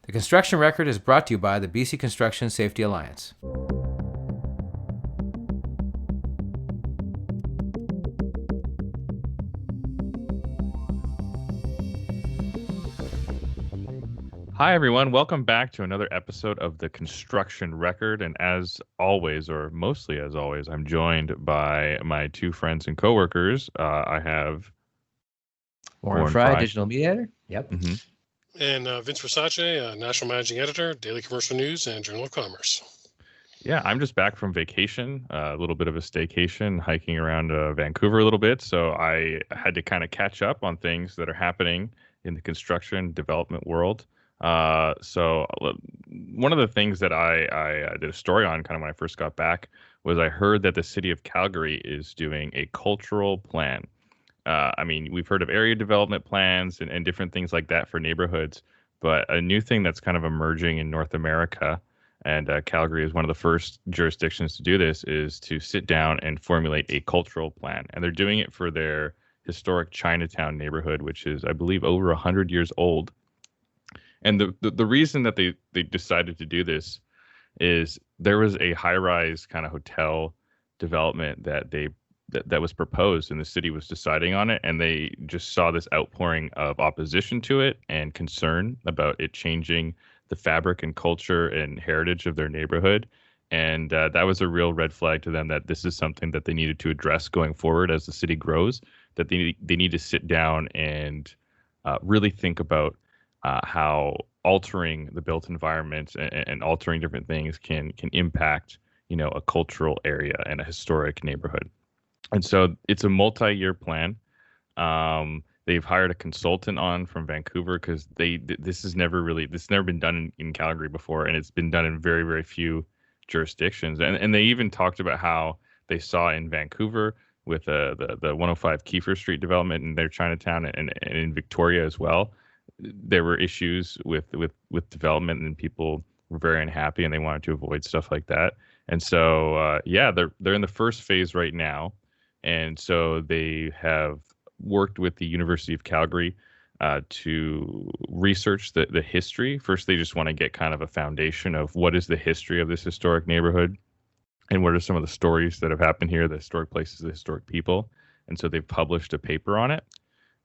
The Construction Record is brought to you by the BC Construction Safety Alliance. Hi, everyone. Welcome back to another episode of The Construction Record. And as always, or mostly as always, I'm joined by my two friends and coworkers. I have Warren Frey, digital mediator. Yep. Mm-hmm. And Vince Versace, National Managing Editor, Daily Commercial News, and Journal of Commerce. Yeah, I'm just back from vacation, a little bit of a staycation, hiking around Vancouver a little bit. So I had to kind of catch up on things that are happening in the construction development world. So one of the things that I did a story on kind of when I first got back was I heard that the City of Calgary is doing a cultural plan. I mean, we've heard of area development plans and different things like that for neighborhoods, but a new thing that's kind of emerging in North America, and Calgary is one of the first jurisdictions to do this, is to sit down and formulate a cultural plan. And they're doing it for their historic Chinatown neighborhood, which is, I believe, over 100 years old. And the reason that they decided to do this is there was a high-rise kind of hotel development that was proposed, and the city was deciding on it, and they just saw this outpouring of opposition to it and concern about it changing the fabric and culture and heritage of their neighborhood. And that was a real red flag to them that this is something that they needed to address going forward as the city grows, that they need to sit down and really think about how altering the built environment and altering different things can impact, a cultural area and a historic neighborhood. And so it's a multi-year plan. They've hired a consultant on from Vancouver because this has never been done in Calgary before, and it's been done in very, very few jurisdictions. And they even talked about how they saw in Vancouver with the 105 Kiefer Street development in their Chinatown and in Victoria as well. There were issues with development, and people were very unhappy, and they wanted to avoid stuff like that. And so, they're in the first phase right now. And so they have worked with the University of Calgary to research the history. First, they just want to get kind of a foundation of what is the history of this historic neighborhood and what are some of the stories that have happened here, the historic places, the historic people. And so they've published a paper on it.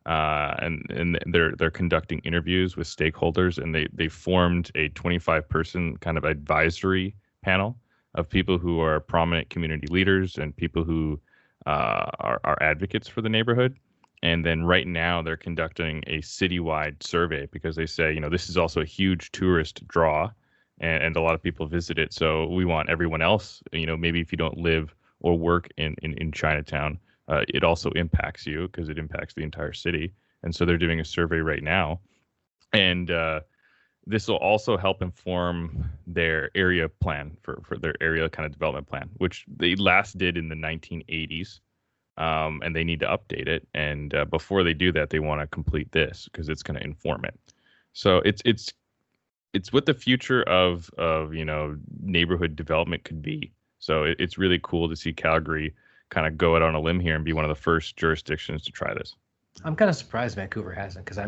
And they're conducting interviews with stakeholders, and they formed a 25-person kind of advisory panel of people who are prominent community leaders and people who are advocates for the neighborhood. And then right now they're conducting a citywide survey because they say, this is also a huge tourist draw, and a lot of people visit it. So we want everyone else, maybe if you don't live or work in Chinatown, it also impacts you because it impacts the entire city. And so they're doing a survey right now. And this will also help inform their area plan for their area kind of development plan, which they last did in the 1980s. And they need to update it. And before they do that, they want to complete this because it's going to inform it. So it's what the future of neighborhood development could be. So it's really cool to see Calgary kind of go out on a limb here and be one of the first jurisdictions to try this. I'm kind of surprised Vancouver hasn't, because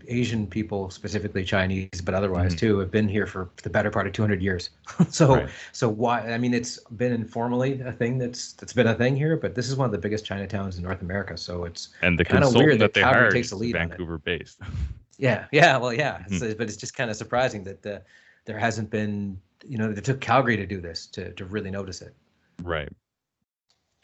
Asian people, specifically Chinese, but otherwise too, have been here for the better part of 200 years. So why? It's been informally a thing that's been a thing here, but this is one of the biggest Chinatowns in North America. So it's and the kind of weird that they Calgary hired takes the lead Vancouver based. Yeah. But it's just kind of surprising that there hasn't been, it took Calgary to do this to really notice it. Right.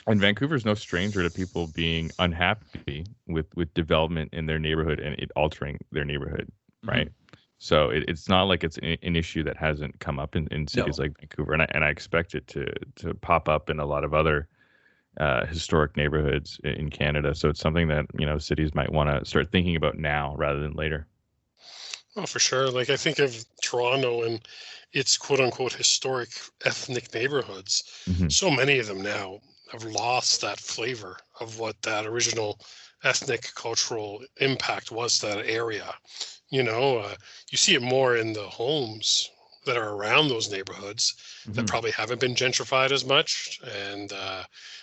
And Vancouver's no stranger to people being unhappy with development in their neighborhood and it altering their neighborhood, right? Mm-hmm. So it's not like it's an issue that hasn't come up in cities like Vancouver, and I expect it to pop up in a lot of other historic neighborhoods in Canada. So it's something that cities might want to start thinking about now rather than later. Oh, for sure. Like I think of Toronto and its quote unquote historic ethnic neighborhoods. Mm-hmm. So many of them now have lost that flavor of what that original ethnic cultural impact was to that area. You see it more in the homes that are around those neighborhoods that probably haven't been gentrified as much. And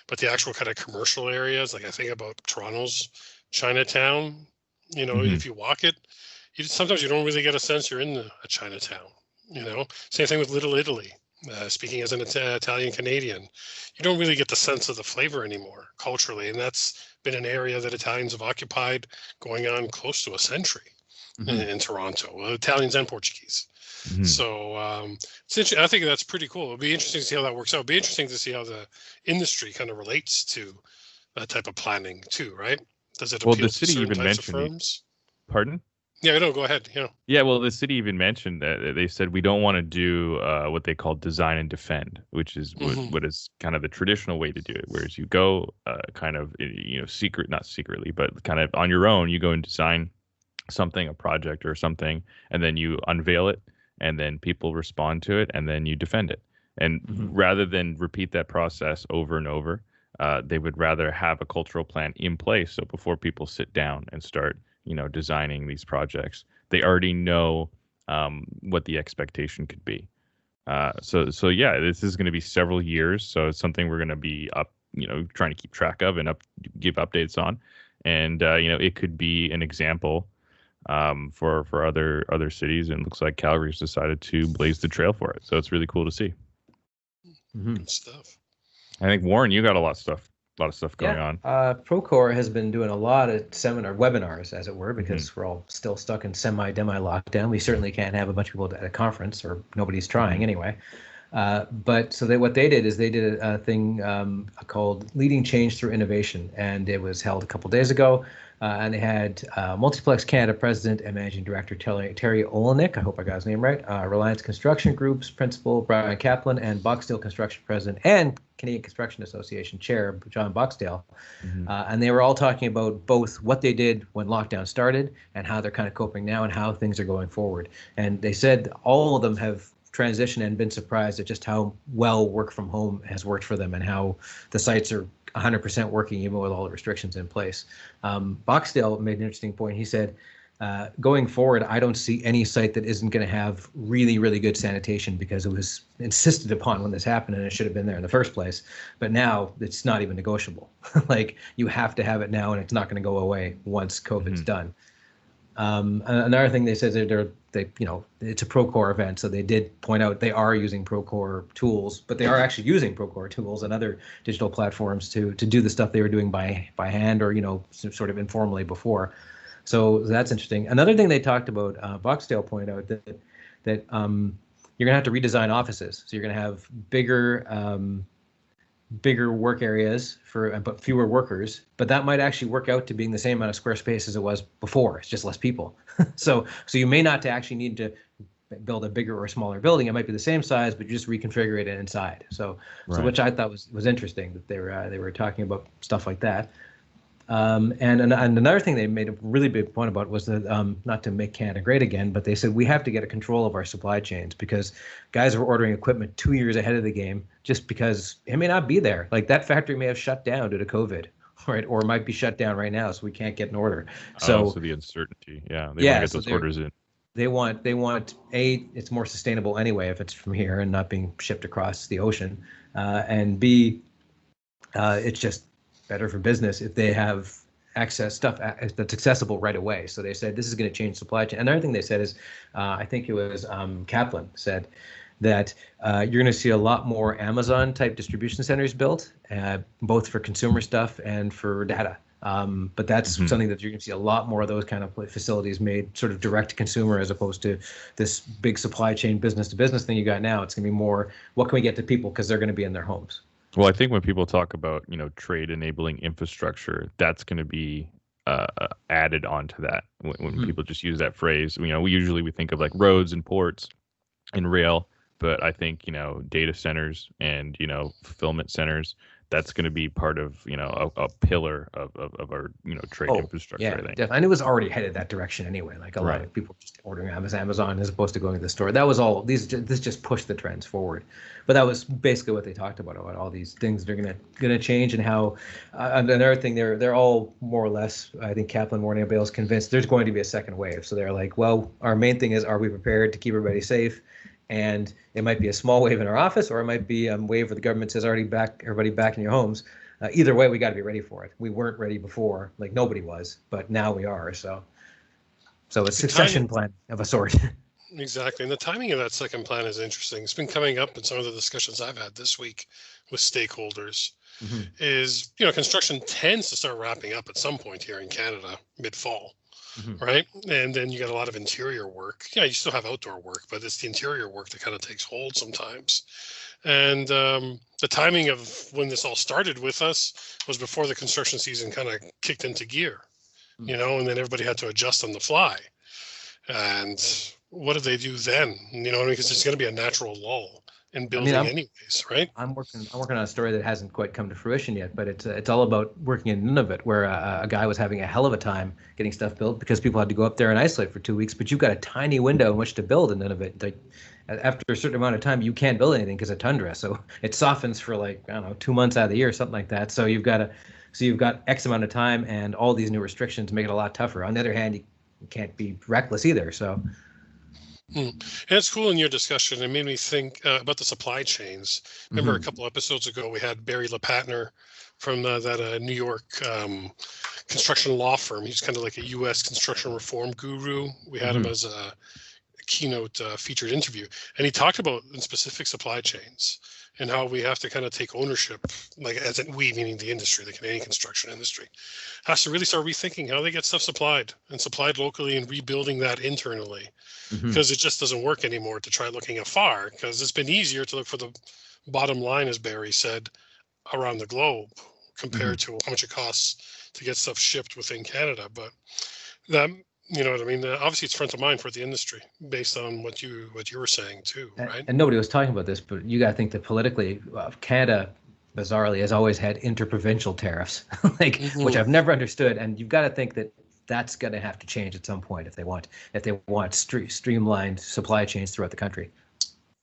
but the actual kind of commercial areas, like I think about Toronto's Chinatown, if you walk it, sometimes you don't really get a sense you're in a Chinatown. Same thing with Little Italy. Speaking as an Italian Canadian, you don't really get the sense of the flavor anymore culturally, and that's been an area that Italians have occupied going on close to a century in Toronto, Italians and Portuguese. So it's interesting. I think that's pretty cool. It'll be interesting to see how that works out. It'll be interesting to see how the industry kind of relates to that type of planning too, right? Does it appeal to certain types of firms? Pardon? Yeah, no, go ahead. Yeah, well, the city even mentioned that they said we don't want to do what they call design and defend, which is what is kind of the traditional way to do it, whereas you go kind of, not secretly, but kind of on your own, you go and design something, a project or something, and then you unveil it, and then people respond to it, and then you defend it. And rather than repeat that process over and over, they would rather have a cultural plan in place. So before people sit down and start designing these projects, they already know what the expectation could be. So yeah, this is going to be several years. So it's something we're going to be trying to keep track of and give updates on. And it could be an example for other cities. And it looks like Calgary's decided to blaze the trail for it. So it's really cool to see. Good stuff. I think, Warren, you got a lot of stuff going on. Procore has been doing a lot of webinars, as it were, because we're all still stuck in demi lockdown. We certainly can't have a bunch of people at a conference, or nobody's trying anyway. What they did is they did a thing called Leading Change Through Innovation, and it was held a couple days ago. And they had Multiplex Canada President and Managing Director Terry Olenek, I hope I got his name right, Reliance Construction Group's Principal Brian Kaplan, and Boxdale Construction President and Canadian Construction Association Chair John Boxdale. And they were all talking about both what they did when lockdown started and how they're kind of coping now and how things are going forward. And they said all of them have transitioned and been surprised at just how well work from home has worked for them and how the sites are 100% working even with all the restrictions in place. Boxdale made an interesting point. He said, going forward, I don't see any site that isn't going to have really, really good sanitation, because it was insisted upon when this happened and it should have been there in the first place. But now it's not even negotiable. Like, you have to have it now, and it's not going to go away once COVID's done. Another thing they said, it's a Procore event, so they did point out they are using Procore tools, but they are actually using Procore tools and other digital platforms to do the stuff they were doing by hand or sort of informally before. So that's interesting. Another thing they talked about, Boxdale pointed out that you're gonna have to redesign offices, so you're gonna have bigger work areas but fewer workers, but that might actually work out to being the same amount of square space as it was before. It's just less people. So you may not actually need to build a bigger or smaller building. It might be the same size, but you just reconfigure it inside. So which I thought was interesting, that they were talking about stuff like that. And another thing they made a really big point about was that, not to make Canada great again, but they said we have to get a control of our supply chains, because guys are ordering equipment 2 years ahead of the game just because it may not be there. Like, that factory may have shut down due to COVID, right? Or it might be shut down right now, so we can't get an order. So the uncertainty. Yeah, they want to get those orders in. They want it's more sustainable anyway if it's from here and not being shipped across the ocean, and B, it's just better for business if they have access stuff that's accessible right away. So they said this is going to change supply chain. Another thing they said is, I think it was Kaplan said that you're going to see a lot more Amazon type distribution centers built, both for consumer stuff and for data. But that's something that you're going to see a lot more of those kind of facilities made sort of direct to consumer, as opposed to this big supply chain business to business thing you got now. It's going to be more, what can we get to people, because they're going to be in their homes. Well, I think when people talk about, trade enabling infrastructure, that's going to be added onto that. When people just use that phrase, we usually think of like roads and ports and rail, but I think, data centers and, fulfillment centers, that's going to be part of, a pillar of our, trade infrastructure. Yeah, I think. Definitely. And it was already headed that direction anyway. Like, a lot of people just ordering Amazon as opposed to going to the store. That was all. This just pushed the trends forward. But that was basically what they talked about all these things that are gonna change, and how. Another thing, they're all more or less. I think Kaplan, Warren, and Bale's convinced there's going to be a second wave. So they're like, well, our main thing is, are we prepared to keep everybody safe? And it might be a small wave in our office, or it might be a wave where the government says, everybody back in your homes. Either way, we got to be ready for it. We weren't ready before, like nobody was, but now we are. So So a succession plan of a sort. Exactly. And the timing of that second plan is interesting. It's been coming up in some of the discussions I've had this week with stakeholders. Is, construction tends to start wrapping up at some point here in Canada mid-fall, right? And then you got a lot of interior work. Yeah, you still have outdoor work, but it's the interior work that kind of takes hold sometimes. And the timing of when this all started with us was before the construction season kind of kicked into gear, and then everybody had to adjust on the fly. And what do they do then? Because it's going to be a natural lull in building anyways, right? I'm working on a story that hasn't quite come to fruition yet, but it's all about working in Nunavut, where a guy was having a hell of a time getting stuff built because people had to go up there and isolate for 2 weeks. But you've got a tiny window in which to build in Nunavut. Like, after a certain amount of time, you can't build anything because of tundra. So it softens for 2 months out of the year, something like that. So you've got X amount of time, and all these new restrictions make it a lot tougher. On the other hand, you can't be reckless either. So. And it's cool in your discussion. It made me think about the supply chains. Remember a couple episodes ago, we had Barry LePatner from that New York construction law firm. He's kind of like a U.S. construction reform guru. We had him as a keynote featured interview, and he talked about in specific supply chains and how we have to kind of take ownership, as in we, meaning the industry, the Canadian construction industry, has to really start rethinking how they get stuff supplied locally and rebuilding that internally, because it just doesn't work anymore to try looking afar, because it's been easier to look for the bottom line, as Barry said, around the globe compared to how much it costs to get stuff shipped within Canada. But that, you know what I mean? Obviously, it's front of mind for the industry based on what you were saying too, right? And nobody was talking about this, but you got to think that politically, Canada, bizarrely, has always had interprovincial tariffs, which I've never understood. And you've got to think that that's going to have to change at some point if they want streamlined supply chains throughout the country.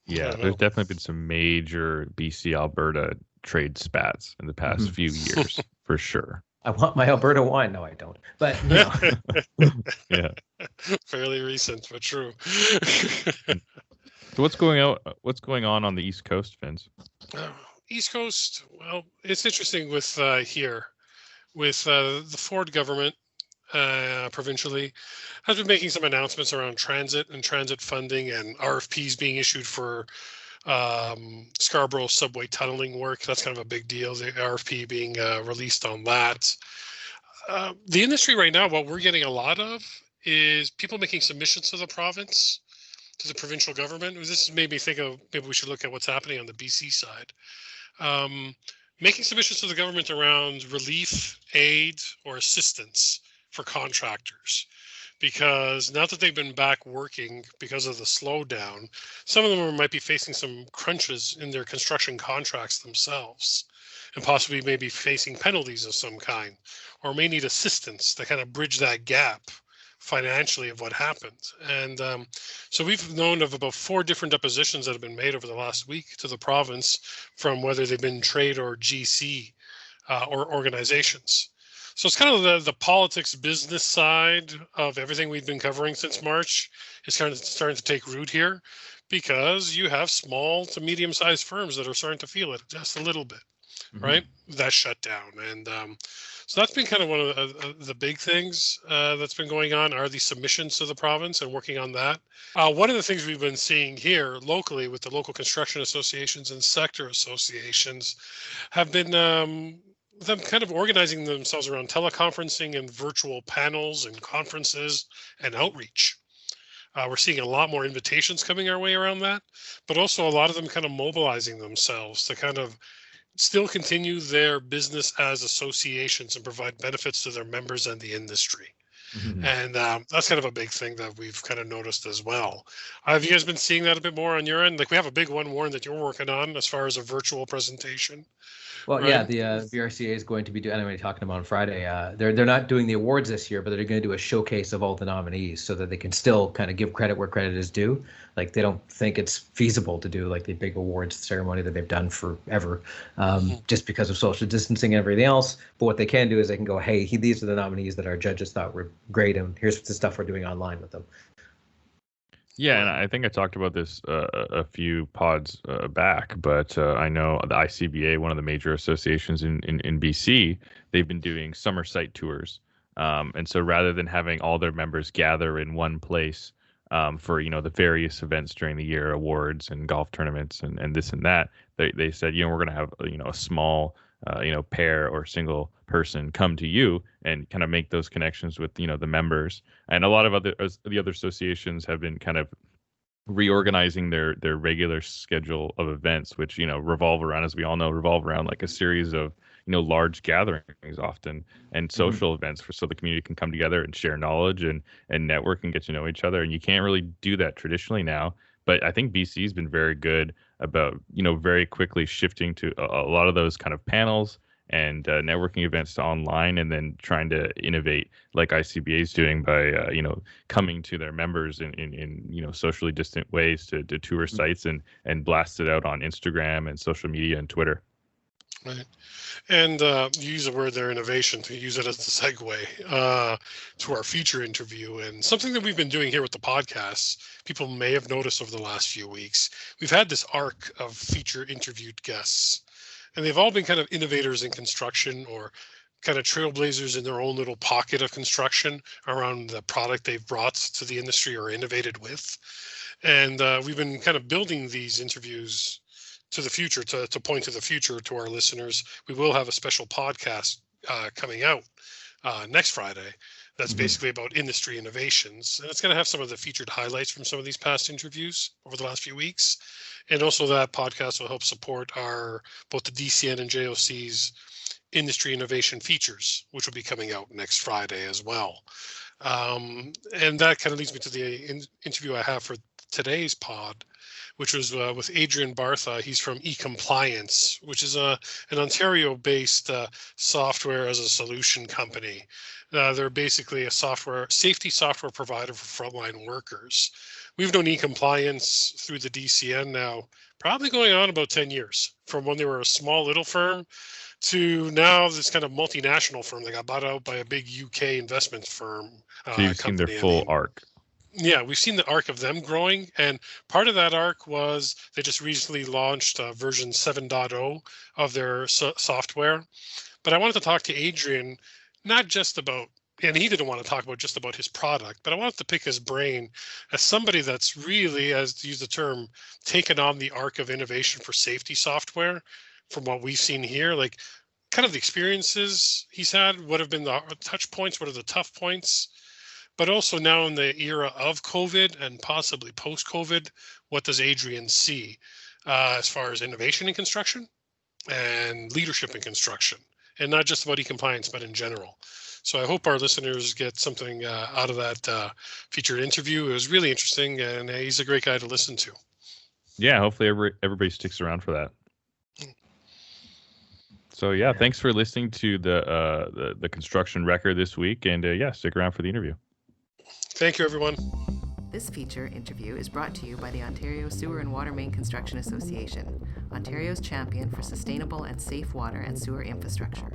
Yeah, there's definitely been some major BC Alberta trade spats in the past few years, for sure. I want my Alberta wine. No, I don't. But yeah, fairly recent, but true. So what's going on the East Coast, Vince? East Coast. Well, it's interesting with here, with the Ford government provincially has been making some announcements around transit and transit funding, and RFPs being issued for Scarborough subway tunneling work. That's kind of a big deal. The RFP being released on that. The industry right now, what we're getting a lot of is people making submissions to the province, to the provincial government. This made me think of maybe we should look at what's happening on the BC side. Making submissions to the government around relief, aid, or assistance for contractors. Because now that they've been back working because of the slowdown, some of them might be facing some crunches in their construction contracts themselves, and possibly maybe facing penalties of some kind, or may need assistance to kind of bridge that gap financially of what happened. And so we've known of about 4 different depositions that have been made over the last week to the province from whether they've been trade or GC or organizations. So it's kind of the politics business side of everything we've been covering since March is kind of starting to take root here, because you have small to medium-sized firms that are starting to feel it just a little bit, right? That shut down. And so that's been kind of one of the big things that's been going on, are these submissions to the province and working on that. One of the things we've been seeing here locally with the local construction associations and sector associations have been them kind of organizing themselves around teleconferencing and virtual panels and conferences and outreach. We're seeing a lot more invitations coming our way around that, but also a lot of them kind of mobilizing themselves to kind of still continue their business as associations and provide benefits to their members and the industry. And that's kind of a big thing that we've kind of noticed as well. Have you guys been seeing that a bit more on your end? Like, we have a big one, Warren, that you're working on as far as a virtual presentation. Well, right? Yeah, the VRCA is going to be doing, anyway, talking about on Friday. They're not doing the awards this year, but they're going to do a showcase of all the nominees so that they can still kind of give credit where credit is due. Like, they don't think it's feasible to do like the big awards ceremony that they've done forever, just because of social distancing and everything else. But what they can do is they can go, hey, these are the nominees that our judges thought were great, and here's the stuff we're doing online with them. Yeah, and I think I talked about this a few pods back, but I know the ICBA, one of the major associations in BC, they've been doing summer site tours And so rather than having all their members gather in one place for, the various events during the year, awards and golf tournaments and this and that, they said, we're going to have, a small, pair or single person come to you and kind of make those connections with, the members. And a lot of the other associations have been kind of reorganizing their regular schedule of events, which revolve around, as we all know, like a series of large gatherings often and social events so the community can come together and share knowledge and network and get to know each other. And you can't really do that traditionally now, but I think BC has been very good about very quickly shifting to a lot of those kind of panels and networking events to online, and then trying to innovate like ICBA is doing by coming to their members in socially distant ways to tour sites and blast it out on Instagram and social media and Twitter. Right. And you use the word there, innovation, to use it as the segue to our feature interview. And something that we've been doing here with the podcast, people may have noticed over the last few weeks, we've had this arc of feature interviewed guests. And they've all been kind of innovators in construction or kind of trailblazers in their own little pocket of construction around the product they've brought to the industry or innovated with. And we've been kind of building these interviews to the future, to point to the future to our listeners. We will have a special podcast coming out next Friday that's basically about industry innovations. And it's going to have some of the featured highlights from some of these past interviews over the last few weeks. And also that podcast will help support both the DCN and JOC's industry innovation features, which will be coming out next Friday as well. And that kind of leads me to the interview I have for today's pod, which was with Adrian Bartha. He's from eCompliance, which is an Ontario-based software as a solution company. They're basically a safety software provider for frontline workers. We've known eCompliance through the DCN now, probably going on about 10 years, from when they were a small little firm to now this kind of multinational firm. They got bought out by a big UK investment firm. So you've seen their full arc. Yeah, we've seen the arc of them growing, and part of that arc was they just recently launched version 7.0 of their software. But I wanted to talk to Adrian, not just about, and he didn't want to talk about just about his product, but I wanted to pick his brain as somebody that's really, as to use the term, taken on the arc of innovation for safety software from what we've seen here, like kind of the experiences he's had, what have been the touch points, what are the tough points, but also now in the era of COVID and possibly post-COVID, what does Adrian see as far as innovation in construction and leadership in construction, and not just about eCompliance, but in general. So I hope our listeners get something out of that featured interview. It was really interesting, and he's a great guy to listen to. Yeah, hopefully everybody sticks around for that. So yeah, thanks for listening to the construction record this week, and stick around for the interview. Thank you, everyone. This feature interview is brought to you by the Ontario Sewer and Water Main Construction Association, Ontario's champion for sustainable and safe water and sewer infrastructure.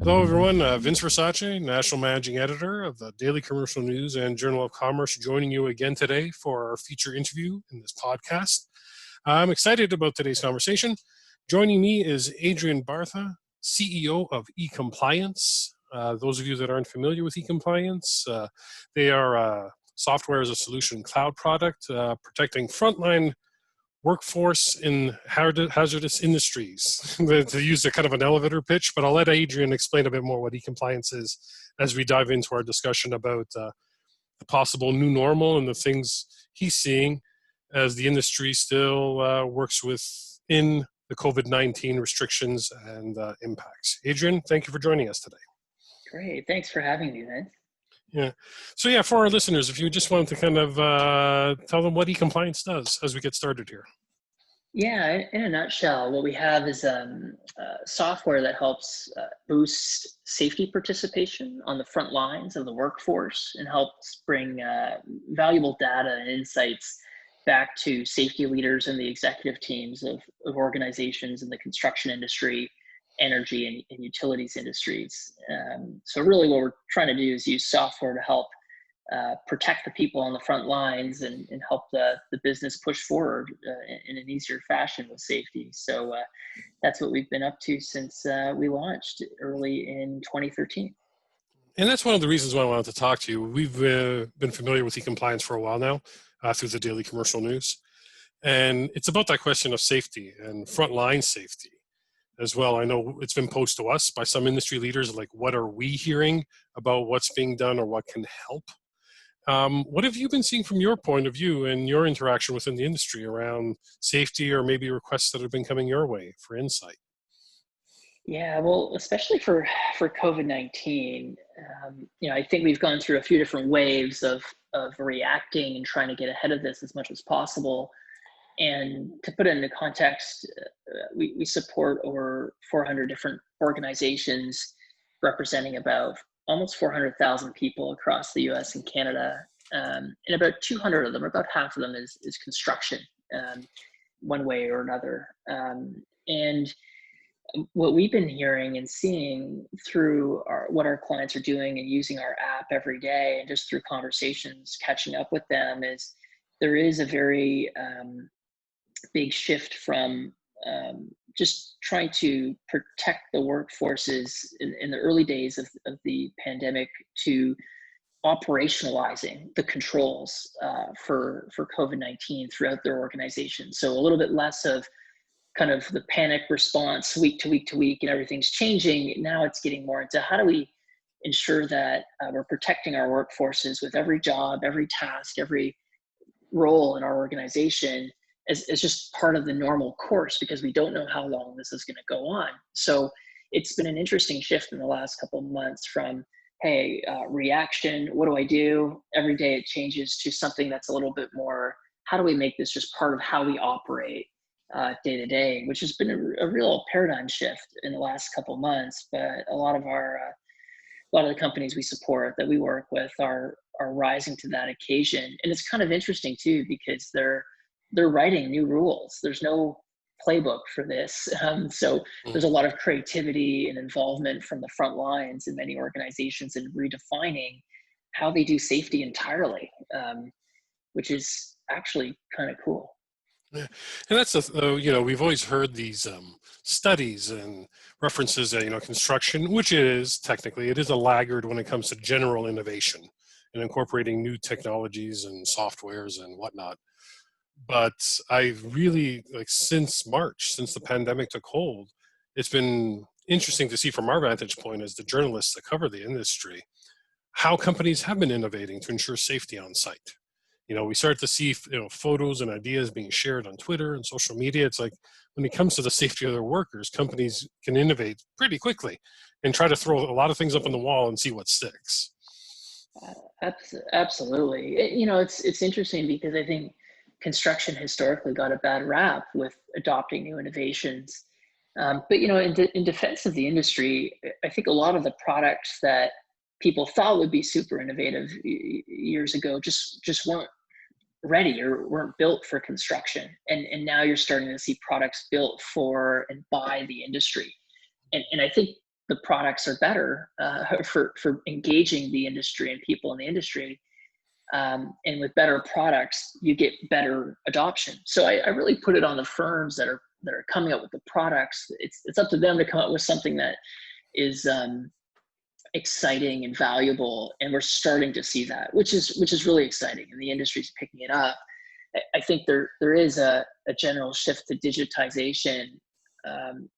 Hello, everyone. Vince Versace, National Managing Editor of the Daily Commercial News and Journal of Commerce, joining you again today for our feature interview in this podcast. I'm excited about today's conversation. Joining me is Adrian Bartha, CEO of eCompliance. Those of you that aren't familiar with eCompliance, they are a software as a solution cloud product protecting frontline workforce in hazardous industries. To use a kind of an elevator pitch, but I'll let Adrian explain a bit more what eCompliance is as we dive into our discussion about the possible new normal and the things he's seeing as the industry still works within the COVID-19 restrictions and impacts. Adrian, thank you for joining us today. Great. Thanks for having me, Vince. Yeah. So yeah, for our listeners, if you just wanted to kind of tell them what eCompliance does as we get started here. Yeah, in a nutshell, what we have is software that helps boost safety participation on the front lines of the workforce and helps bring valuable data and insights back to safety leaders and the executive teams of organizations in the construction industry, energy and utilities industries. So really what we're trying to do is use software to help protect the people on the front lines and help the business push forward in an easier fashion with safety. So that's what we've been up to since we launched early in 2013. And that's one of the reasons why I wanted to talk to you. We've been familiar with eCompliance for a while now through the daily commercial news. And it's about that question of safety and frontline safety as well. I know it's been posed to us by some industry leaders, like, what are we hearing about what's being done or what can help? What have you been seeing from your point of view and your interaction within the industry around safety, or maybe requests that have been coming your way for insight? Yeah, well, especially for COVID-19, I think we've gone through a few different waves of reacting and trying to get ahead of this as much as possible. And to put it into context, we support over 400 different organizations representing about almost 400,000 people across the US and Canada. And about 200 of them, or about half of them, is construction, one way or another. And what we've been hearing and seeing through what our clients are doing and using our app every day, and just through conversations, catching up with them, is there is a very big shift from just trying to protect the workforces in the early days of the pandemic to operationalizing the controls for COVID-19 throughout their organization. So a little bit less of kind of the panic response week to week to week and everything's changing. Now it's getting more into how do we ensure that we're protecting our workforces with every job, every task, every role in our organization as just part of the normal course, because we don't know how long this is going to go on. So it's been an interesting shift in the last couple of months from, hey, reaction, what do I do? Every day it changes to something that's a little bit more, how do we make this just part of how we operate day to day, which has been a real paradigm shift in the last couple of months. But a lot of the companies we support that we work with are rising to that occasion. And it's kind of interesting too, because they're writing new rules. There's no playbook for this. So there's a lot of creativity and involvement from the front lines in many organizations in redefining how they do safety entirely, which is actually kind of cool. Yeah, and that's we've always heard these studies and references that construction, which technically it is a laggard when it comes to general innovation and incorporating new technologies and softwares and whatnot. But I've really, since March, since the pandemic took hold, it's been interesting to see from our vantage point as the journalists that cover the industry, how companies have been innovating to ensure safety on site. We start to see photos and ideas being shared on Twitter and social media. It's like, when it comes to the safety of their workers, companies can innovate pretty quickly and try to throw a lot of things up on the wall and see what sticks. Absolutely. It's interesting because I think construction historically got a bad rap with adopting new innovations. But in defense of the industry, I think a lot of the products that people thought would be super innovative years ago just weren't ready or weren't built for construction. And now you're starting to see products built for and by the industry. And I think the products are better for engaging the industry and people in the industry. And with better products, you get better adoption. So I really put it on the firms that are coming up with the products. It's up to them to come up with something that is exciting and valuable, and we're starting to see that, which is really exciting, and the industry's picking it up. I think there is a general shift to digitization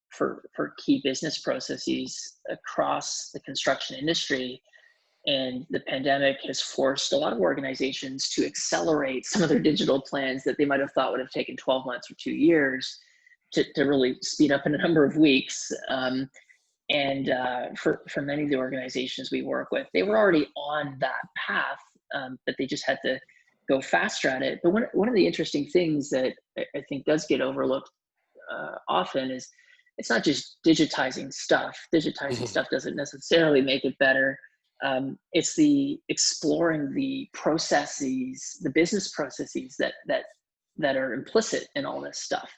for key business processes across the construction industry, and the pandemic has forced a lot of organizations to accelerate some of their digital plans that they might have thought would have taken 12 months or 2 years to really speed up in a number of weeks. And for many of the organizations we work with, they were already on that path, but they just had to go faster at it. But one of the interesting things that I think does get overlooked often is it's not just digitizing stuff. Digitizing stuff doesn't necessarily make it better. It's the exploring the processes, the business processes that are implicit in all this stuff.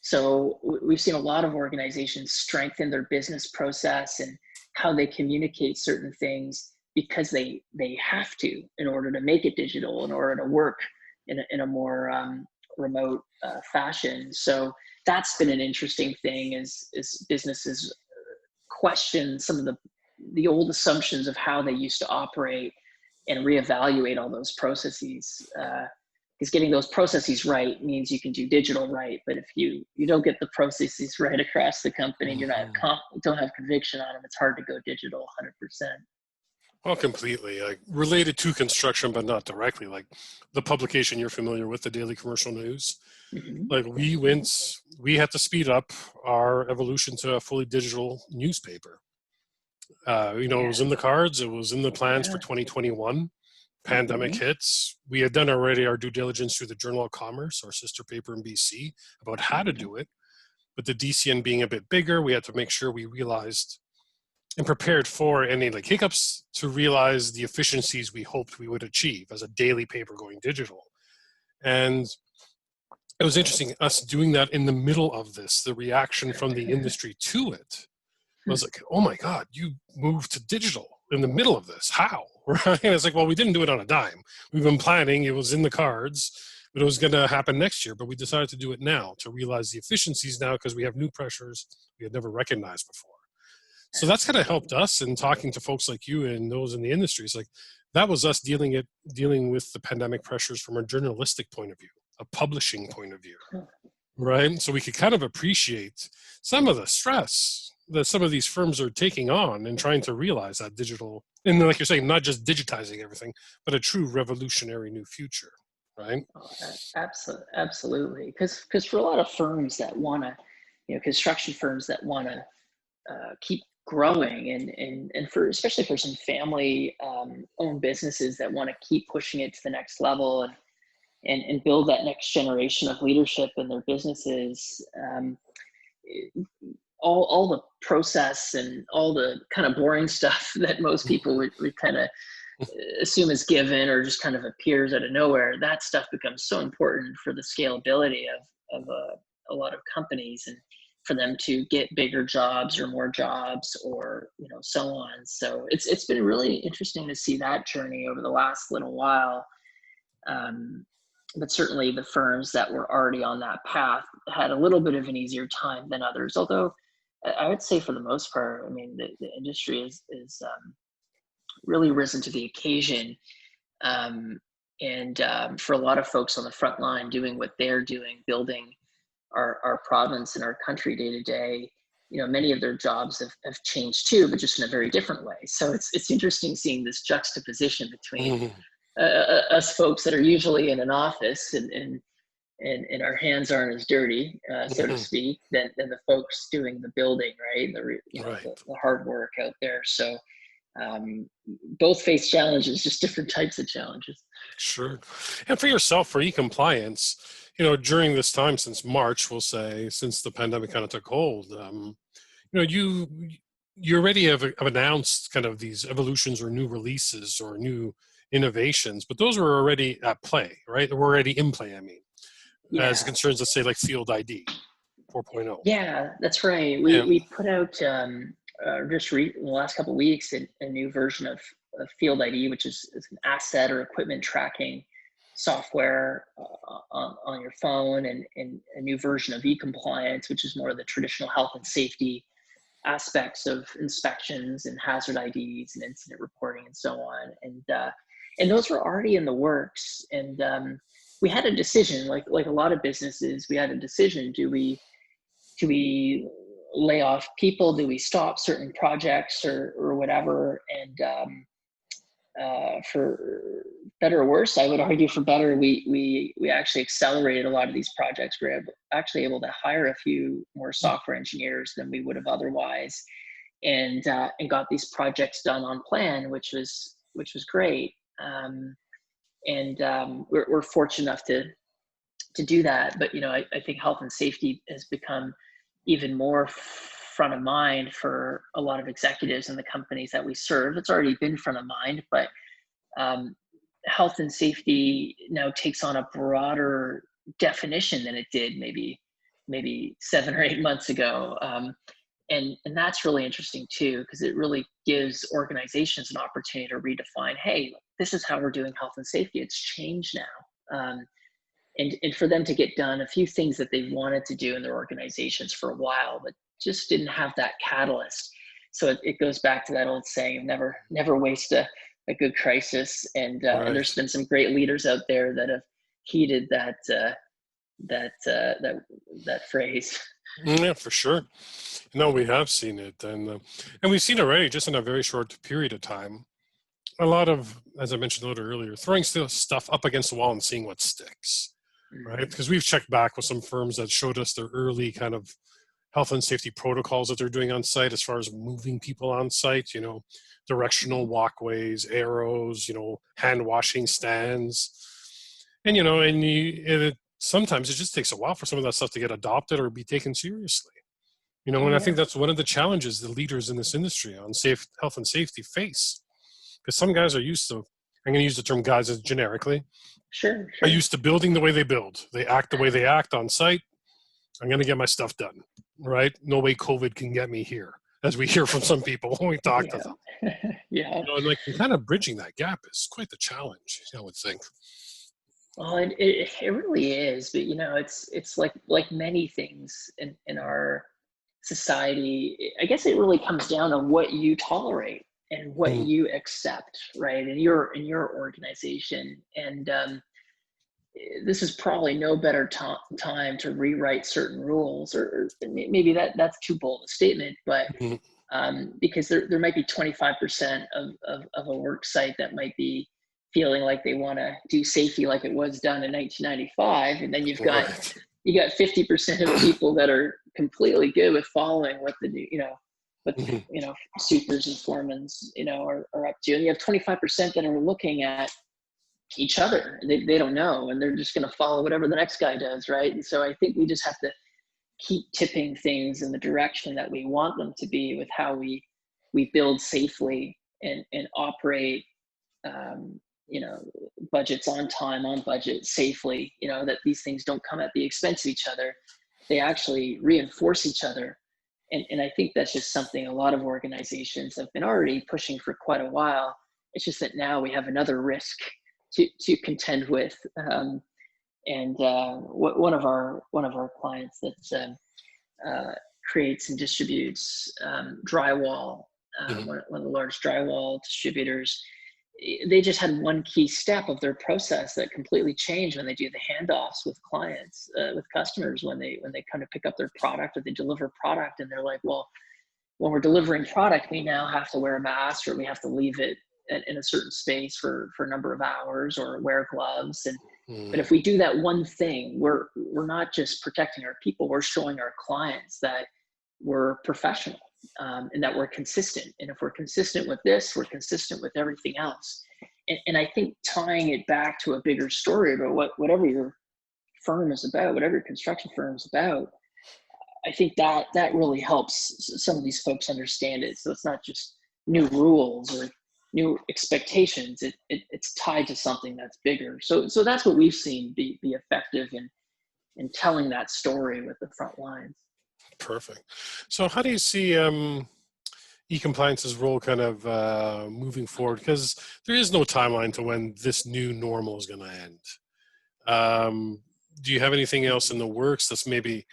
So we've seen a lot of organizations strengthen their business process and how they communicate certain things because they have to in order to make it digital, in order to work in a more remote fashion. So that's been an interesting thing as businesses question some of the the old assumptions of how they used to operate and reevaluate all those processes. Because getting those processes right means you can do digital right, but if you don't get the processes right across the company, you're not don't have conviction on them, it's hard to go digital 100%. Well, completely. Like related to construction, but not directly. Like the publication you're familiar with, the Daily Commercial News. Like we had to speed up our evolution to a fully digital newspaper. It was in the cards. It was in the plans for 2021. Pandemic hits. We had done already our due diligence through the Journal of Commerce, our sister paper in BC, about how to do it. But the DCN being a bit bigger, we had to make sure we realized and prepared for any like hiccups to realize the efficiencies we hoped we would achieve as a daily paper going digital. And it was interesting us doing that in the middle of this, the reaction from the industry to it was like, oh my God, you moved to digital in the middle of this. How? Right? And it's like, well, we didn't do it on a dime. We've been planning, it was in the cards, but it was going to happen next year. But we decided to do it now to realize the efficiencies now because we have new pressures we had never recognized before. So that's kind of helped us in talking to folks like you and those in the industry. It's like that was us dealing with the pandemic pressures from a journalistic point of view, a publishing point of view, right? So we could kind of appreciate some of the stress that some of these firms are taking on and trying to realize that digital, and like you're saying, not just digitizing everything, but a true revolutionary new future, right? Absolutely. Because for a lot of firms that want to, construction firms that want to keep growing and for especially for some family owned businesses that want to keep pushing it to the next level and build that next generation of leadership in their businesses, all the process and all the kind of boring stuff that most people would kind of assume is given or just kind of appears out of nowhere, that stuff becomes so important for the scalability of a lot of companies and for them to get bigger jobs or more jobs or so on. So it's been really interesting to see that journey over the last little while. But certainly the firms that were already on that path had a little bit of an easier time than others. Although I would say for the most part, I mean, the industry is really risen to the occasion. For a lot of folks on the front line doing what they're doing, building our province and our country day to day, many of their jobs have changed too, but just in a very different way. So it's interesting seeing this juxtaposition between us folks that are usually in an office and our hands aren't as dirty, so to speak, than the folks doing the building, right? The hard work out there. So both face challenges, just different types of challenges. Sure. And for yourself, for eCompliance, during this time since March, we'll say, since the pandemic kind of took hold, you already have announced kind of these evolutions or new releases or new innovations, but those were already at play, right? They were already in play, I mean, as it concerns, let's say, like Field ID 4.0. Yeah, that's right. We put out in the last couple of weeks a new version of Field ID, which is an asset or equipment tracking software on your phone, and a new version of eCompliance, which is more of the traditional health and safety aspects of inspections and hazard IDs and incident reporting and so on. And those were already in the works. And we had a decision, like a lot of businesses, we had a decision. Do we lay off people? Do we stop certain projects or whatever? And for better or worse, I would argue for better, we actually accelerated a lot of these projects. We were actually able to hire a few more software engineers than we would have otherwise, and got these projects done on plan, which was great. We're fortunate enough to do that. But I think health and safety has become even more front of mind for a lot of executives in the companies that we serve. It's already been front of mind, but health and safety now takes on a broader definition than it did maybe 7 or 8 months ago. And that's really interesting too, because it really gives organizations an opportunity to redefine, hey, this is how we're doing health and safety. It's changed now. And for them to get done a few things that they wanted to do in their organizations for a while, but just didn't have that catalyst. So it goes back to that old saying of never waste a good crisis. And there's been some great leaders out there that have heeded that phrase. Yeah, for sure. No, we have seen it, and we've seen already just in a very short period of time. A lot of, as I mentioned a little earlier, throwing stuff up against the wall and seeing what sticks, right? Because we've checked back with some firms that showed us their early kind of health and safety protocols that they're doing on site as far as moving people on site, directional walkways, arrows, hand washing stands. And, sometimes it just takes a while for some of that stuff to get adopted or be taken seriously. And I think that's one of the challenges the leaders in this industry on health and safety face. Because some guys are used to, I'm going to use the term guys as generically, Sure. are used to building the way they build. They act the way they act on site. I'm going to get my stuff done, right? No way COVID can get me here, as we hear from some people when we talk to them. Yeah. And kind of bridging that gap is quite the challenge, I would think. Well, it really is, but it's like many things in our society. I guess it really comes down to what you tolerate and what you accept, right? In your organization, and this is probably no better time to rewrite certain rules, or maybe that's too bold a statement, but because there might be 25% of a work site that might be feeling like they want to do safety like it was done in 1995, and then you've got 50% of people that are completely good with following what the supers and foremans are up to, and you have 25% that are looking at each other. They don't know, and they're just going to follow whatever the next guy does, right? And so I think we just have to keep tipping things in the direction that we want them to be with how we build safely and operate budgets on time, on budget, safely, that these things don't come at the expense of each other. They actually reinforce each other. And I think that's just something a lot of organizations have been already pushing for quite a while. It's just that now we have another risk to contend with. One of our clients that creates and distributes drywall, one of the large drywall distributors, they just had one key step of their process that completely changed when they do the handoffs with clients, with customers, when they kind of pick up their product or they deliver product, and they're like, well, when we're delivering product, we now have to wear a mask, or we have to leave it in a certain space for a number of hours, or wear gloves. But if we do that one thing, we're not just protecting our people, we're showing our clients that we're professional. And that we're consistent. And if we're consistent with this, we're consistent with everything else. And I think tying it back to a bigger story about whatever your firm is about, whatever your construction firm is about, I think that really helps some of these folks understand it. So it's not just new rules or new expectations. It's tied to something that's bigger. So that's what we've seen be effective in telling that story with the front lines. Perfect. So how do you see eCompliance's role kind of moving forward? Because there is no timeline to when this new normal is going to end. Do you have anything else in the works that's maybe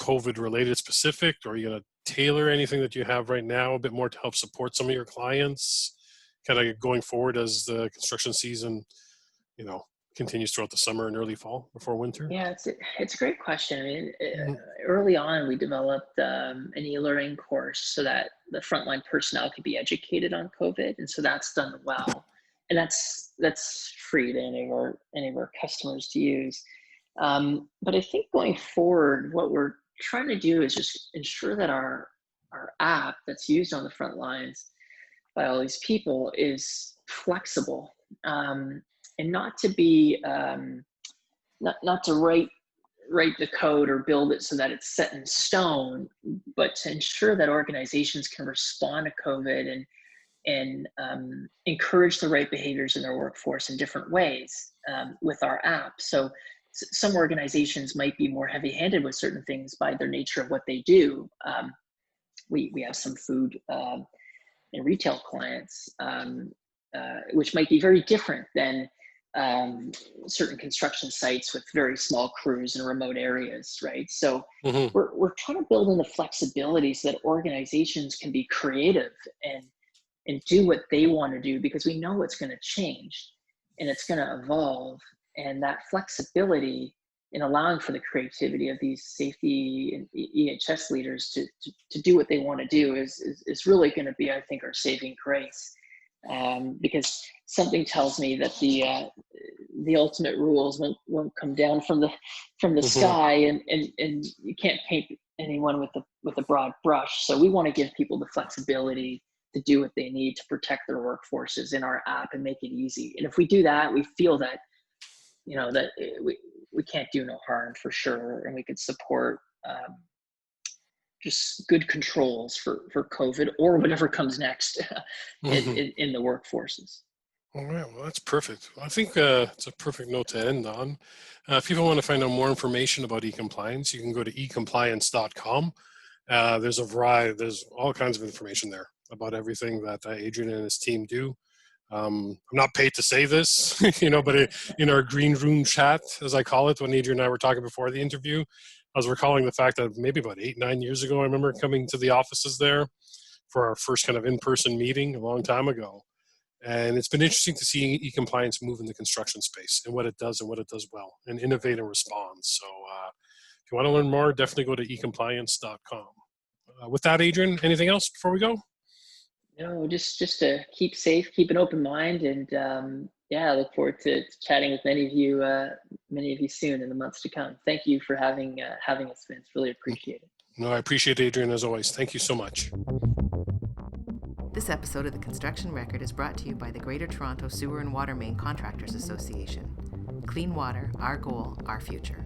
COVID related specific, or are you going to tailor anything that you have right now a bit more to help support some of your clients kind of going forward as the construction season, continues throughout the summer and early fall before winter? Yeah, it's a great question. I mean, early on, we developed an e-learning course so that the frontline personnel could be educated on COVID, and so that's done well, and that's free to any of our customers to use. But I think going forward, what we're trying to do is just ensure that our app that's used on the front lines by all these people is flexible. And not to be not to write the code or build it so that it's set in stone, but to ensure that organizations can respond to COVID and encourage the right behaviors in their workforce in different ways with our app. So some organizations might be more heavy-handed with certain things by their nature of what they do. We have some food and retail clients, which might be very different than certain construction sites with very small crews in remote areas, right? So Mm-hmm. we're trying to build in the flexibility so that organizations can be creative and do what they want to do, because we know it's going to change and it's going to evolve. And that flexibility in allowing for the creativity of these safety and EHS leaders to do what they want to do is really going to be, I think, our saving grace. Because something tells me that the ultimate rules won't come down from the Mm-hmm. sky, and you can't paint anyone with a broad brush. So we want to give people the flexibility to do what they need to protect their workforces in our app and make it easy. And if we do that, we feel that, that we can't do no harm for sure, and we could support just good controls for COVID or whatever comes next in the workforces. All right, well, that's perfect. I think it's a perfect note to end on. If people want to find out more information about eCompliance, you can go to eCompliance.com. There's all kinds of information there about everything that Adrian and his team do. I'm not paid to say this, but in our green room chat, as I call it, when Adrian and I were talking before the interview, I was recalling the fact that maybe about 8-9 years ago, I remember coming to the offices there for our first kind of in-person meeting a long time ago. And it's been interesting to see eCompliance move in the construction space and what it does well, and innovate and respond. So if you want to learn more, definitely go to eCompliance.com. With that, Adrian, anything else before we go? No, just to keep safe, keep an open mind, and I look forward to chatting with many of you soon in the months to come. Thank you for having us, Vince. Really appreciate it. No, I appreciate Adrian as always. Thank you so much. This episode of The Construction Record is brought to you by the Greater Toronto Sewer and Water Main Contractors Association. Clean water, our goal, our future.